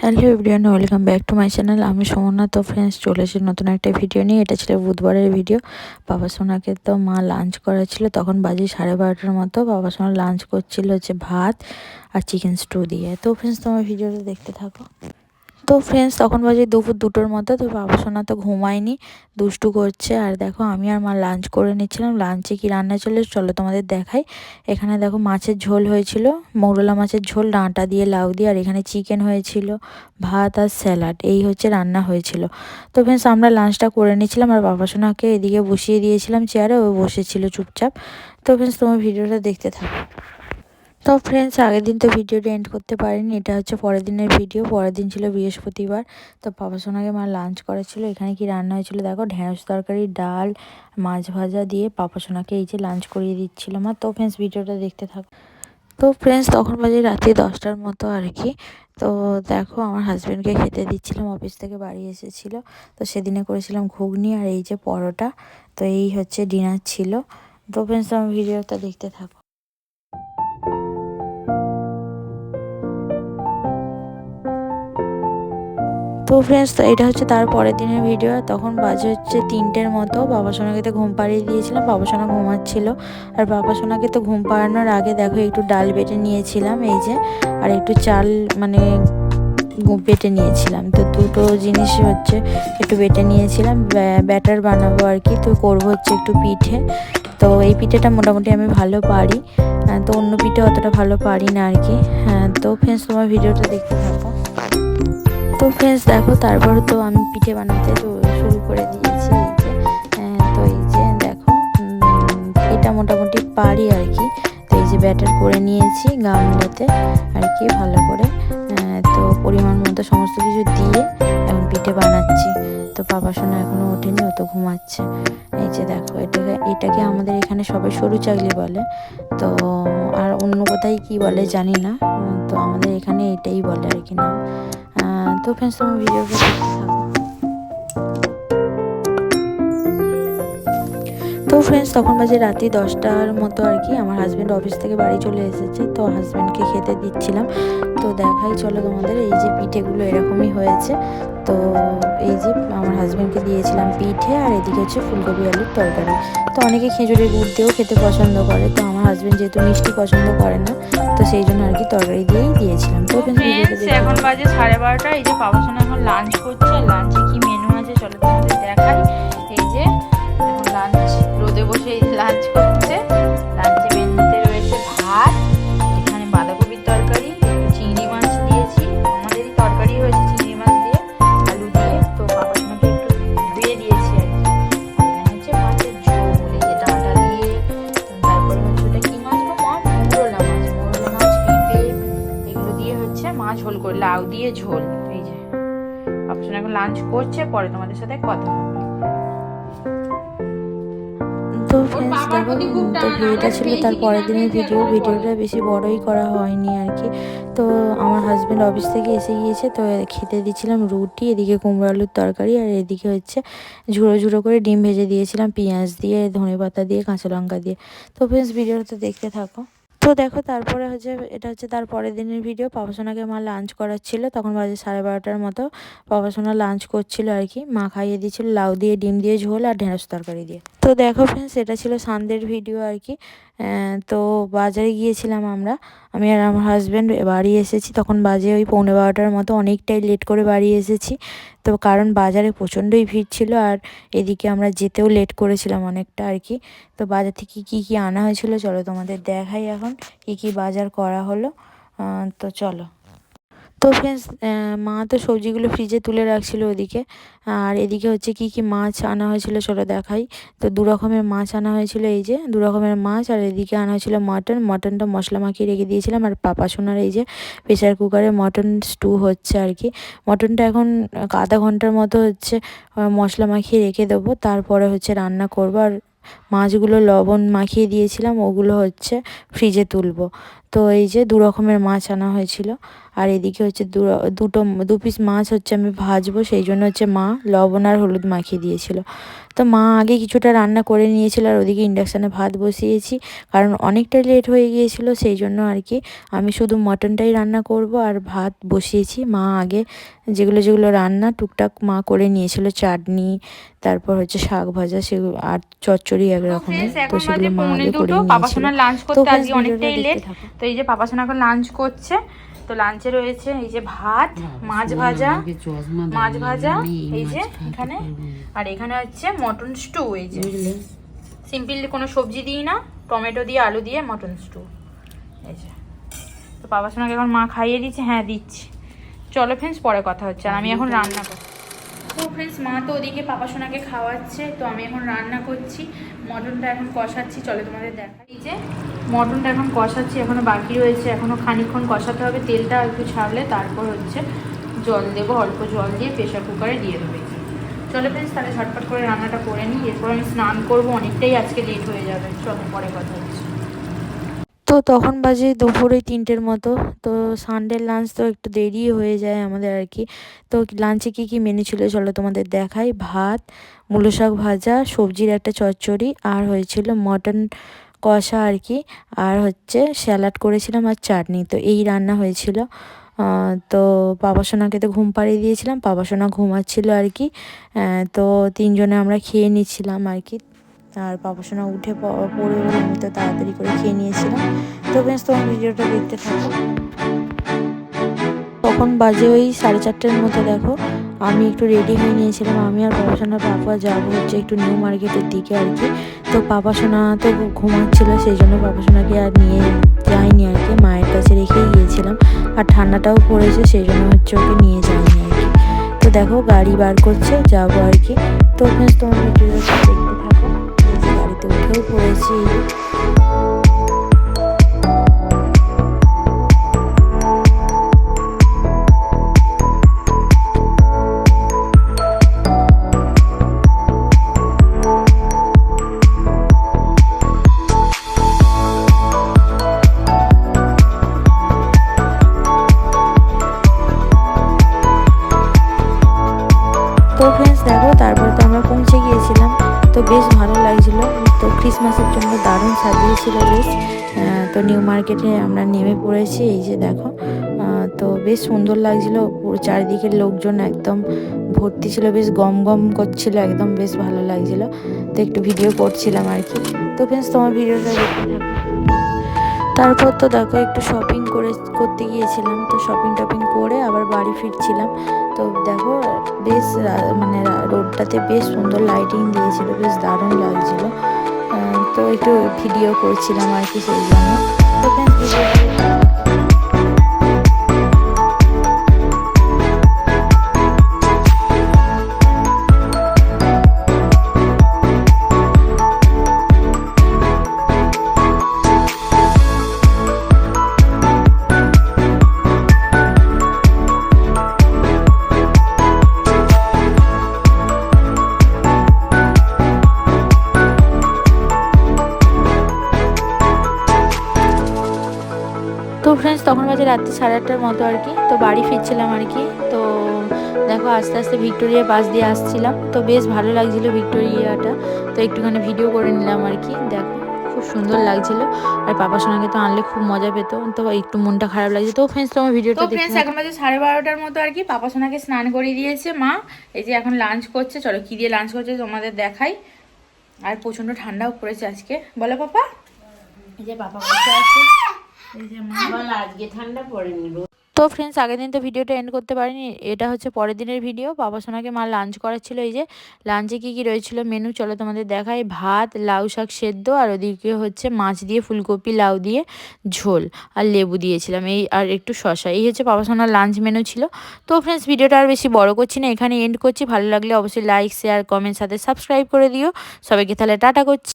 Hello everyone, welcome back to my channel. আমি সুমনা। তো friends, চলে এসেছি নতুন একটা ভিডিও নিয়ে। এটা ছিল বুধবারের ভিডিও। বাবা সোনাকে তো মা লাঞ্চ করাচ্ছিল, তখন বাজে 12:30টার মতো। বাবা সোনা লাঞ্চ করছিল হচ্ছে ভাত আর চিকেন স্টু দিয়ে। তো ফ্রেন্ডস, তোমার ভিডিওটা দেখতে থাকো। তো ফ্রেন্ডস, তখন বাজে দুপুর 2টোর মতো। তো বাবা সোনা তো ঘুমায়নি, দুষ্টু করছে। আর দেখো, আমি আর মা লাঞ্চ করে নিচ্ছিলাম। লাঞ্চে কি রান্না চলো তোমাদের দেখাই। এখানে দেখো, মাছের ঝোল হয়েছিল, মৌরলা মাছের ঝোল, ডাঁটা দিয়ে, লাউ দিয়ে। আর এখানে চিকেন হয়েছিল, ভাত আর স্যালাড। এই হচ্ছে রান্না হয়েছিল। তো ফ্রেন্ডস, আমরা লাঞ্চটা করে নিচ্ছিলাম আর বাবা সোনাকে এদিকে বসিয়ে দিয়েছিলাম চেয়ারে, ও বসেছিল চুপচাপ। তো ফ্রেন্ডস, তোমার ভিডিওটা দেখতে থাকো। তো ফ্রেন্ডস, আগের দিন তো ভিডিওটা এন্ড করতে পারিনি। এটা হচ্ছে পরের দিনের ভিডিও। পরের দিন ছিল বৃহস্পতিবার। তো বাবা সোনাকে মা লাঞ্চ করেছিল। এখানে কি রান্না হয়েছিল দেখো, ঢেঁড়স তরকারি, ডাল, মাছ ভাজা দিয়ে বাবা সোনাকে এই যে লাঞ্চ করিয়ে দিচ্ছিল মা। তো ফ্রেন্ডস, ভিডিওটা দেখতে থাকো। তো ফ্রেন্ডস, তখন বাজে রাত্রি 10টার মতো আর কি। তো দেখো, আমার হাজব্যান্ডকে খেতে দিচ্ছিলাম, অফিস থেকে বাড়ি এসেছিল। তো সেদিনে করেছিলাম ঘুগনি আর এই যে পরোটা। তো এই হচ্ছে ডিনার ছিল। তো ফ্রেন্ডস, আমার ভিডিওটা দেখতে থাকো। তো ফ্রেন্ডস, এটা হচ্ছে তার পরের দিনের ভিডিও। তখন বাজে হচ্ছে 3টের মতো। বাবা সোনাকে তো ঘুম পাড়িয়ে দিয়েছিলাম, বাবা সোনা ঘুমাচ্ছিল। আর বাবা সোনাকে তো ঘুম পাড়ানোর আগে দেখো, একটু ডাল বেটে নিয়েছিলাম এই যে, আর একটু চাল মানে বেটে নিয়েছিলাম। তো দুটো জিনিস হচ্ছে একটু বেটে নিয়েছিলাম, ব্যাটার বানাবো আর কি। তো করবো হচ্ছে একটু পিঠে। তো এই পিঠেটা মোটামুটি আমি ভালো পারি। তো অন্য পিঠে অতটা ভালো পারি না আর কি। হ্যাঁ, তো ফ্রেন্ডস, তোমার ভিডিওটা দেখতে থাকো। তো ফ্রেন্ডস দেখো, তারপর তো আমি পিঠে বানাতে শুরু করে দিয়েছি এই যে। তো এই যে দেখো, এটা মোটামুটি পারি আর কি। তো এই যে ব্যাটার করে নিয়েছি গামলাতে আর কি, ভালো করে। তো পরিমাণ মতো সমস্ত কিছু দিয়ে এখন পিঠে বানাচ্ছি। তো বাবা সোনা এখনো ওঠেনি, ও তো ঘুমাচ্ছে। এই যে দেখো, এটাকে আমাদের এখানে সবাই সরু চাকলি বলে। তো আর অন্য কোথায় কি বলে জানি না। তো আমাদের এখানে এটাই বলে আর কি নাম। তো ফ্রেন্ডস, তোমার ভিডিওটা দেখতে থাকো। তো ফ্রেন্ডস, তখন বাজে রাত্রি 10টার মতো আর কি। আমার হাজব্যান্ড অফিস থেকে বাড়ি চলে এসেছে। তো হাজব্যান্ডকে খেতে দিচ্ছিলাম। তো দেখাই চলো তোমাদের, এই যে পিঠেগুলো এরকমই হয়েছে। তো এই যে আমার হাজব্যান্ডকে দিয়েছিলাম পিঠে, আর এদিকে হচ্ছে ফুলকপি আলুর তরকারি। তো অনেকে খেজুরের গুড় দিয়েও খেতে পছন্দ করে। তো আমার হাজব্যান্ড যেহেতু মিষ্টি পছন্দ করে না, তো সেই জন্য আর কি তরকারি দিয়েই দিয়েছিলাম। তো ফ্রেন্ডস, এখন বাজে 12:30। এই যে বাবা সোনা এখন লাঞ্চ করছে। লাঞ্চে কি মেনু আছে চলো তোমাদের দেখাই। এই যে এখন লাঞ্চ, রোদে বসে এই লাঞ্চ করছে। লাঞ্চে মেনুতে রয়েছে ভাত, এখানে বাঁধাকপির তরকারি, একটু চিংড়ি মাছ দিয়েছি। আমাদেরই তরকারি হয়েছে চিংড়ি মাছ দিয়ে, আলু দিয়ে। তো বাবা সোনাকে একটু ধুয়ে দিয়েছি আর কি। আর এখানে হচ্ছে মাছের ঝোল, এই যে ডাঁটা দিয়ে। তারপরে হচ্ছে ওটা কি মাছ গো মা? মোরলা মাছ, পেঁপে, এগুলো দিয়ে হচ্ছে মাছ ঝোল করে, লাউ দিয়ে ঝোল। এই যে বাবা সোনা এখন লাঞ্চ করছে, পরে তোমাদের সাথে কথা হবে। তো ফ্রেন্ডস দেখো, তো ভিডিওটা ছিল তার পরের দিনের ভিডিওটা বেশি বড়ই করা হয়নি আর কি। তো আমার হাজব্যান্ড অফিস থেকে এসে গিয়েছে। তো খেতে দিয়েছিলাম রুটি, এদিকে কুমড়ো আলুর তরকারি, আর এদিকে হচ্ছে ঝুড়ো ঝুড়ো করে ডিম ভেজে দিয়েছিলাম পেঁয়াজ দিয়ে, ধনেপাতা দিয়ে, কাঁচা লঙ্কা দিয়ে। তো ফ্রেন্ডস, ভিডিওটা দেখতে থাকো। তো দেখো, তারপরে হচ্ছে এটা হচ্ছে তার পরের দিনের ভিডিও। বাবা সোনাকে মা লাঞ্চ করাচ্ছিল, তখন বাজে 12:30টার মতো। বাবা সোনা লাঞ্চ করছিল আর কি। মা খাইয়ে দিয়েছিল লাউ দিয়ে, ডিম দিয়ে ঝোল, আর ঢেঁড়স তরকারি দিয়ে। তো দেখো ফ্রেন্ডস, এটা ছিল সন্ধ্যের ভিডিও আর কি। তো বাজারে গিয়েছিলাম আমরা, আমি আর আমার হাজব্যান্ড। বাড়ি এসেছি তখন বাজে ওই 12:15টার মতো। অনেকটাই লেট করে বাড়ি এসেছি। তো কারণ বাজারে প্রচণ্ডই ভিড় ছিল, আর এদিকে আমরা যেতেও লেট করেছিলাম অনেকটা আর কি। তো বাজার থেকে কী কী আনা হয়েছিল চলো তোমাদের দেখাই এখন, কী কী বাজার করা হলো। তো চলো। তো ফ্রেন্ডস, মা তো সবজিগুলো ফ্রিজে তুলে রাখছিল ওদিকে। আর এদিকে হচ্ছে কী কী মাছ আনা হয়েছিল চলো দেখাই। তো 2 রকমের মাছ আনা হয়েছিল, এই যে 2 রকমের মাছ। আর এদিকে আনা হয়েছিল মটনটা মশলা মাখিয়ে রেখে দিয়েছিলাম। আর পাপা সোনার এই যে প্রেসার কুকারে মটন স্টু হচ্ছে আর কি। মটনটা এখন আধা ঘন্টার মতো হচ্ছে মশলা মাখিয়ে রেখে দেবো, তারপরে হচ্ছে রান্না করবো। আর মাছগুলো লবণ মাখিয়ে দিয়েছিলাম, ওগুলো হচ্ছে ফ্রিজে তুলবো। তো এই যে 2 রকমের মাছ আনা হয়েছিল। আর এদিকে হচ্ছে দু পিস মাছ হচ্ছে আমি ভাজবো, সেই জন্য হচ্ছে মা লবণ আর হলুদ মাখিয়ে দিয়েছিল। তো মা আগে কিছুটা রান্না করে নিয়েছিল আর ওদিকে ইন্ডাকশানে ভাত বসিয়েছি, কারণ অনেকটা লেট হয়ে গিয়েছিল, সেই জন্য আর কি আমি শুধু মটনটাই রান্না করব আর ভাত বসিয়েছি। মা আগে যেগুলো রান্না টুকটাক মা করে নিয়েছিল, চাটনি, তারপর হচ্ছে শাক ভাজা, সেগুলো আর চচ্চড়ি এক রকমের, তো সেগুলো মা আগে করে নিয়েছিল। লাঞ্চ তো করতে আজকে ভিডিওটা অনেকটাই লেট। তো এই যে পাপাসোনা এখন লাঞ্চ করছে। তো লাঞ্চে রয়েছে এই যে ভাত, মাছ ভাজা, এই যে এখানে, আর এখানে হচ্ছে মটন স্টু। এই যে সিম্পল কোনো সবজি দিই না, টমেটো দিয়ে আলু দিয়ে মটন স্টু। এই যে তো পাপাসোনাকে এখন মা খাইয়ে দিচ্ছে। হ্যাঁ দিচ্ছি। চলো ফ্রেন্ডস, পরে কথা হচ্ছে। আর আমি এখন রান্না করছি। তো ফ্রেন্ডস, মা তো ওদিকে পাপাসোনাকে খাওয়াচ্ছে, তো আমি এখন রান্না করছি। মটনটা এখন কষাচ্ছি, চলো তোমাদের দেখাই। এই যে মটনটা এখন কষাচ্ছি, এখনো বাকি রয়েছে, এখনো খানিকক্ষণ কষাতে হবে। তেলটা একটু ছাড়লে তারপর হচ্ছে জল দেবো, অল্প জল দিয়ে প্রেশার কুকারে দিয়ে দেবে। চলো ফ্রেন্ডস, তাহলে ঝটপট করে রান্নাটা করে নিই, এরপর আমি স্নান করবো, অনেকটাই আজকে লেট হয়ে যাবে। চলো পরে কথা হচ্ছে। তো তখন বাজে দুপুরে 3টের মতো। তো সানডের লাঞ্চ তো একটু দেরি হয়ে যায় আমাদের আর কি। তো লাঞ্চে কী কী মেনু ছিল চলো তোমাদের দেখাই। ভাত, মূলো শাক ভাজা, সবজির একটা চচ্চড়ি, আর হয়েছিল মটন কষা আর কি, আর হচ্ছে স্যালাড করেছিলাম আর চাটনি। তো এই রান্না হয়েছিল। তো পাপাসোনাকে তো ঘুম পাড়িয়ে দিয়েছিলাম, পাপাসোনা ঘুমাচ্ছিল আর কি। তো 3জনে আমরা খেয়ে নিচ্ছিলাম আর কি। আর পাপাসোনা উঠে পড়ে আমি তো তাড়াতাড়ি করে খেয়ে নিয়েছিলাম। তো বেশ তোমার ভিডিওটা দেখতে থাকো। তখন বাজে ওই 4:30টার মতো। দেখো আমি একটু রেডি হয়ে নিয়েছিলাম, আমি আর পাপাসোনার পাপা যাবো হচ্ছে একটু নিউ মার্কেটের দিকে আর কি। তো পাপাসোনা তো ঘুমাচ্ছিল, সেই জন্য পাপাসোনাকে আর নিয়ে যাইনি আর কি, মায়ের কাছে রেখেই গিয়েছিলাম। আর ঠান্ডাটাও পড়েছে, সেই জন্য হচ্ছে ওকে নিয়ে যাইনি আর কি। তো দেখো গাড়ি বার করছে, যাবো আর কি। তো বেশ তোমার ভিডিওটা দেখতে থাকো। গাড়িতে উঠেও পড়েছি। তো ফ্রেন্ডস দেখো, তারপর তো আমরা পৌঁছে গিয়েছিলাম। তো বেশ ভালো লাগছিলো। তো ক্রিসমাসের জন্য দারুণ সাজিয়েছিল বেশ। তো নিউ মার্কেটে আমরা নেমে পড়েছি, এই যে দেখো। তো বেশ সুন্দর লাগছিলো, চারিদিকের লোকজন একদম ভর্তি ছিল, বেশ গম গম করছিল একদম, বেশ ভালো লাগছিলো। তো একটু ভিডিও করছিলাম আর কি। তো ফ্রেন্ডস তোমার ভিডিওটা দেখতে থাকো। তারপর তো দেখো একটু শপিং করতে গিয়েছিলাম। তো শপিং টপিং করে আবার বাড়ি ফিরছিলাম। তো দেখো বেশ মানে রোডটাতে বেশ সুন্দর লাইটিং দিয়েছিল, বেশ দারুণ লাগছিল। তো একটু ভিডিও করছিলাম আর কি, সেই জন্য। তো ফ্রেন্ডস তখন বাজে রাত্রি 8:30টার মতো আর কি। তো বাড়ি ফিরছিলাম আর কি। তো দেখো আস্তে আস্তে ভিক্টোরিয়া পাশ দিয়ে আসছিলাম। তো বেশ ভালো লাগছিল ভিক্টোরিয়াটা। তো একটুখানি ভিডিও করে নিলাম আর কি। দেখো খুব সুন্দর লাগছিল। আর পাপাসোনাকে তো আনলে খুব মজা পেতো, তো একটু মনটা খারাপ লাগছে। তো ফ্রেন্ডস তোমার ভিডিওটা দেখো। ফ্রেন্ডস এখন বাজে 12:30টার মতো আর কি। পাপাসোনাকে স্নান করিয়ে দিয়েছে মা। এই যে এখন লাঞ্চ করছে, চলো কি দিয়ে লাঞ্চ করছে তোমাদের দেখাই। আর প্রচন্ড ঠান্ডাও পড়েছে আজকে, বলো পাপা। এই যে পাপা বসে আছে, আজকে ঠান্ডা পড়েনি। তো ফ্রেন্ডস আগের দিন তো ভিডিওটা এন্ড করতে পারিনি, এটা হচ্ছে পরের দিনের ভিডিও। পাপাসোনাকে মা লাঞ্চ করাচ্ছিল। এই যে লাঞ্চে কি কি রয়েছিল মেনু চলো তোমাদের দেখাই। ভাত, লাউ শাক সেদ্ধ, আর ওদিকে হচ্ছে মাছ দিয়ে ফুলকপি লাউ দিয়ে ঝোল, আর লেবু দিয়েছিলাম, এই আর একটু শসা। এই হচ্ছে পাপাসোনার লাঞ্চ মেনু ছিল। তো ফ্রেন্ডস ভিডিওটা আর বেশি বড় করছি না, এখানে এন্ড করছি। ভালো লাগলে অবশ্যই লাইক শেয়ার কমেন্ট সাথে সাবস্ক্রাইব করে দিও সবাইকে। তাহলে টাটা করছি।